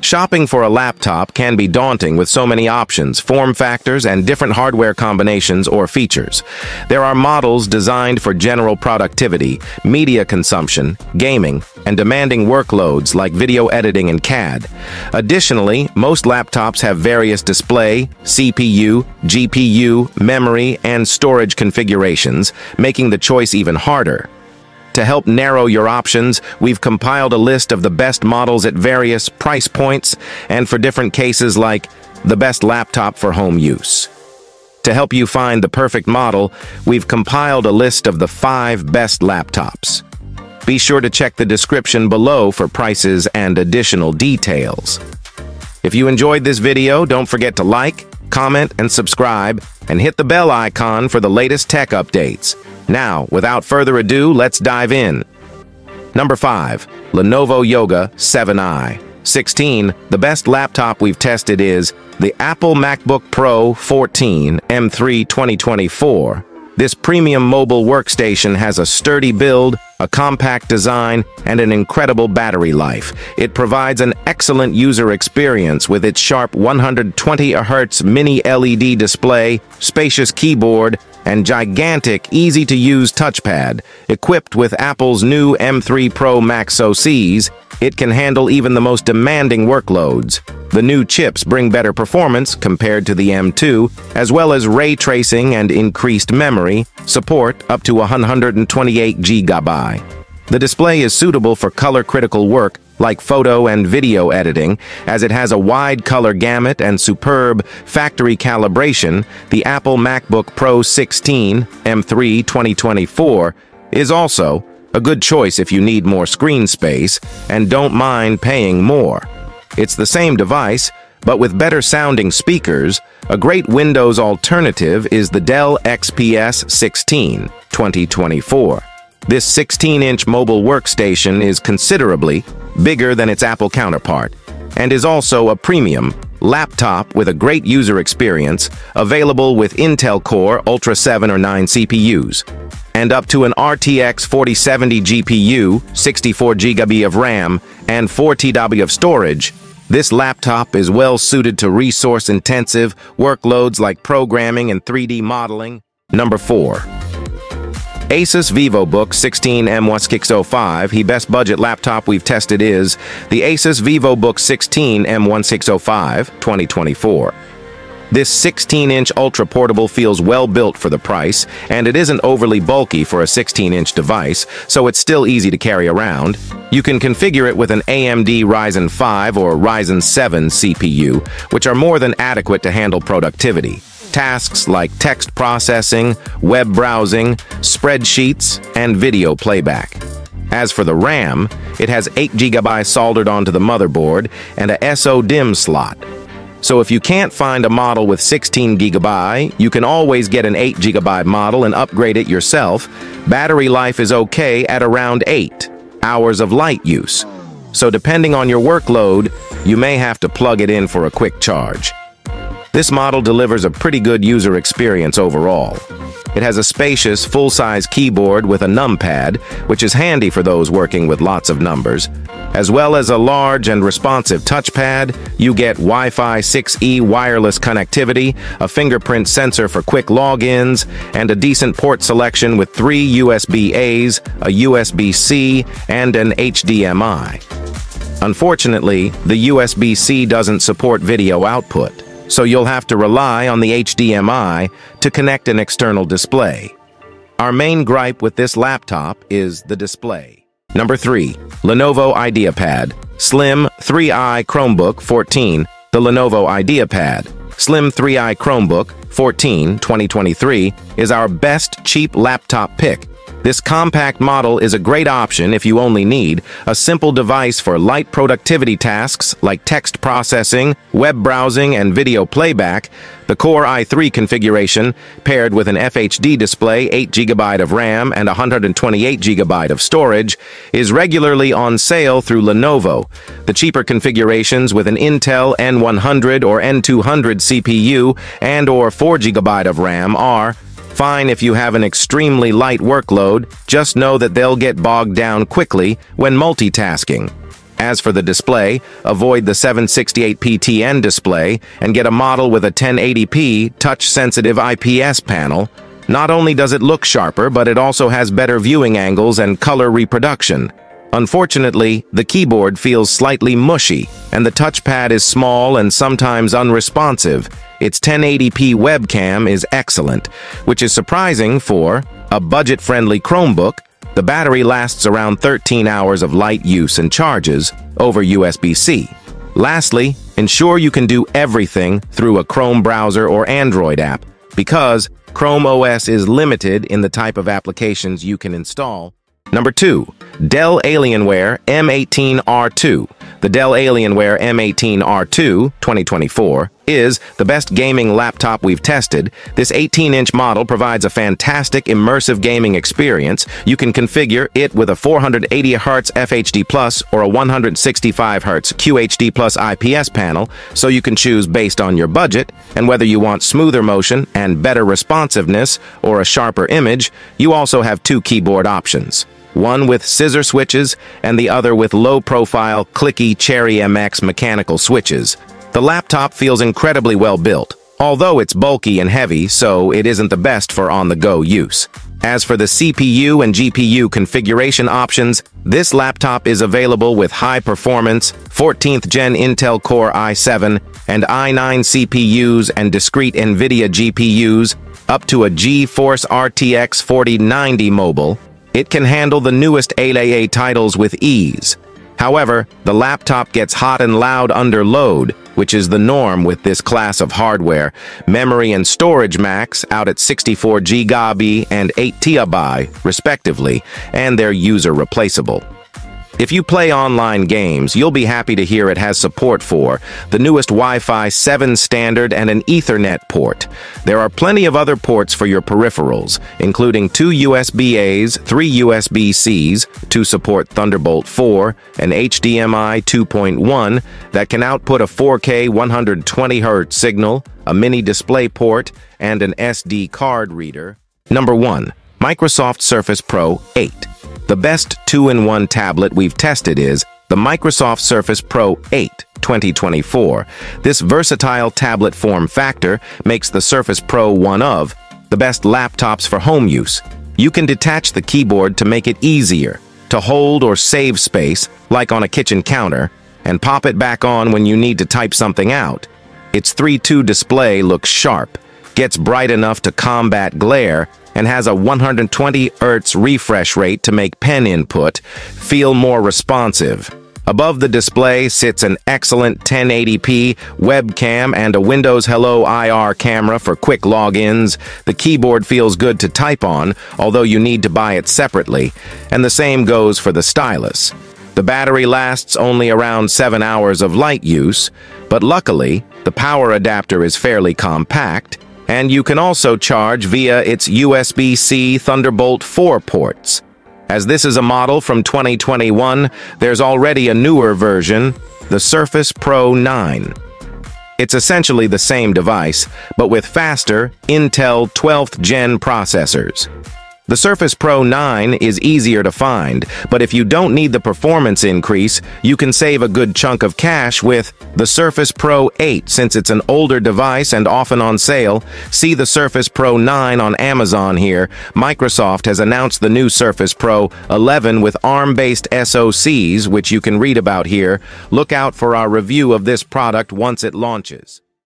Shopping for a laptop can be daunting with so many options, form factors, and different hardware combinations or features. There are models designed for general productivity, media consumption, gaming, and demanding workloads like video editing and CAD. Additionally, most laptops have various display, CPU, GPU, memory, and storage configurations, making the choice even harder. To help narrow your options, we've compiled a list of the best models at various price points and for different cases like the best laptop for home use. To help you find the perfect model, we've compiled a list of the 5 best laptops. Be sure to check the description below for prices and additional details. If you enjoyed this video, don't forget to like, comment, and subscribe, and hit the bell icon for the latest tech updates. Now, without further ado, let's dive in. Number 5. Lenovo Yoga 7i. 16. The best laptop we've tested is the Apple MacBook Pro 14 M3 2024. This premium mobile workstation has a sturdy build, a compact design, and an incredible battery life. It provides an excellent user experience with its sharp 120 Hz mini LED display, spacious keyboard, and gigantic, easy-to-use touchpad. Equipped with Apple's new M3 Pro Max OCs, it can handle even the most demanding workloads. The new chips bring better performance compared to the M2, as well as ray tracing and increased memory, support up to 128 GB. The display is suitable for color-critical work like photo and video editing, as it has a wide color gamut and superb factory calibration. The Apple MacBook Pro 16 M3 2024 is also a good choice if you need more screen space and don't mind paying more. It's the same device, but with better sounding speakers. A great Windows alternative is the Dell XPS 16 2024. This 16-inch mobile workstation is considerably bigger than its Apple counterpart, and is also a premium laptop with a great user experience, available with Intel Core Ultra 7 or 9 CPUs, and up to an RTX 4070 GPU, 64 GB of RAM, and 4 TB of storage. This laptop is well suited to resource-intensive workloads like programming and 3D modeling. Number 4. Asus Vivobook 16M1605. The best budget laptop we've tested is the Asus Vivobook 16M1605 2024. This 16-inch ultra-portable feels well built for the price, and it isn't overly bulky for a 16-inch device, so it's still easy to carry around. You can configure it with an AMD Ryzen 5 or Ryzen 7 CPU, which are more than adequate to handle productivity. Tasks like text processing, web browsing, spreadsheets, and video playback. As for the RAM, it has 8 GB soldered onto the motherboard and a SODIMM slot. So if you can't find a model with 16 GB, you can always get an 8 GB model and upgrade it yourself. Battery life is okay at around 8 hours of light use. So depending on your workload, you may have to plug it in for a quick charge. This model delivers a pretty good user experience overall. It has a spacious, full-size keyboard with a numpad, which is handy for those working with lots of numbers. As well as a large and responsive touchpad, you get Wi-Fi 6E wireless connectivity, a fingerprint sensor for quick logins, and a decent port selection with 3 USB-As, a USB-C, and an HDMI. Unfortunately, the USB-C doesn't support video output, so you'll have to rely on the HDMI to connect an external display. Our main gripe with this laptop is the display. Number 3. Lenovo IdeaPad Slim 3i Chromebook 14. The Lenovo IdeaPad Slim 3i Chromebook 14 2023 is our best cheap laptop pick. This compact model is a great option if you only need a simple device for light productivity tasks like text processing, web browsing, and video playback. The Core i3 configuration, paired with an FHD display, 8 GB of RAM, and 128 GB of storage, is regularly on sale through Lenovo. The cheaper configurations with an Intel N100 or N200 CPU and/or 4 GB of RAM are fine if you have an extremely light workload. Just know that they'll get bogged down quickly when multitasking. As for the display, avoid the 768p display and get a model with a 1080p touch-sensitive IPS panel. Not only does it look sharper, but it also has better viewing angles and color reproduction. Unfortunately, the keyboard feels slightly mushy, and the touchpad is small and sometimes unresponsive. Its 1080p webcam is excellent, which is surprising for a budget-friendly Chromebook. The battery lasts around 13 hours of light use and charges over USB-C. Lastly, ensure you can do everything through a Chrome browser or Android app, because Chrome OS is limited in the type of applications you can install. Number 2. Dell Alienware M18R2. The Dell Alienware M18R2 2024 is the best gaming laptop we've tested. This 18-inch model provides a fantastic immersive gaming experience. You can configure it with a 480Hz FHD Plus or a 165Hz QHD Plus IPS panel, so you can choose based on your budget, and whether you want smoother motion and better responsiveness or a sharper image. You also have 2 keyboard options. One with scissor switches and the other with low-profile, clicky Cherry MX mechanical switches. The laptop feels incredibly well built, although it's bulky and heavy, so it isn't the best for on-the-go use. As for the CPU and GPU configuration options, this laptop is available with high-performance 14th Gen Intel Core i7 and i9 CPUs and discrete NVIDIA GPUs, up to a GeForce RTX 4090 mobile. It can handle the newest AAA titles with ease. However, the laptop gets hot and loud under load, which is the norm with this class of hardware. Memory and storage max out at 64 GB and 8 TB, respectively, and they're user replaceable. If you play online games, you'll be happy to hear it has support for the newest Wi-Fi 7 standard and an Ethernet port. There are plenty of other ports for your peripherals, including 2 USB-As, 3 USB-Cs to support Thunderbolt 4, and HDMI 2.1 that can output a 4K 120Hz signal, a mini display port, and an SD card reader. Number 1. Microsoft Surface Pro 8. The best 2-in-1 tablet we've tested is the Microsoft Surface Pro 8 2024. This versatile tablet form factor makes the Surface Pro one of the best laptops for home use. You can detach the keyboard to make it easier to hold or save space, like on a kitchen counter, and pop it back on when you need to type something out. Its 3:2 display looks sharp, gets bright enough to combat glare, and has a 120 Hz refresh rate to make pen input feel more responsive. Above the display sits an excellent 1080p webcam and a Windows Hello IR camera for quick logins. The keyboard feels good to type on, although you need to buy it separately, and the same goes for the stylus. The battery lasts only around 7 hours of light use, but luckily, the power adapter is fairly compact, and you can also charge via its USB-C Thunderbolt 4 ports. As this is a model from 2021, there's already a newer version, the Surface Pro 9. It's essentially the same device, but with faster Intel 12th Gen processors. The Surface Pro 9 is easier to find, but if you don't need the performance increase, you can save a good chunk of cash with the Surface Pro 8 since it's an older device and often on sale. See the Surface Pro 9 on Amazon here. Microsoft has announced the new Surface Pro 11 with ARM-based SoCs, which you can read about here. Look out for our review of this product once it launches.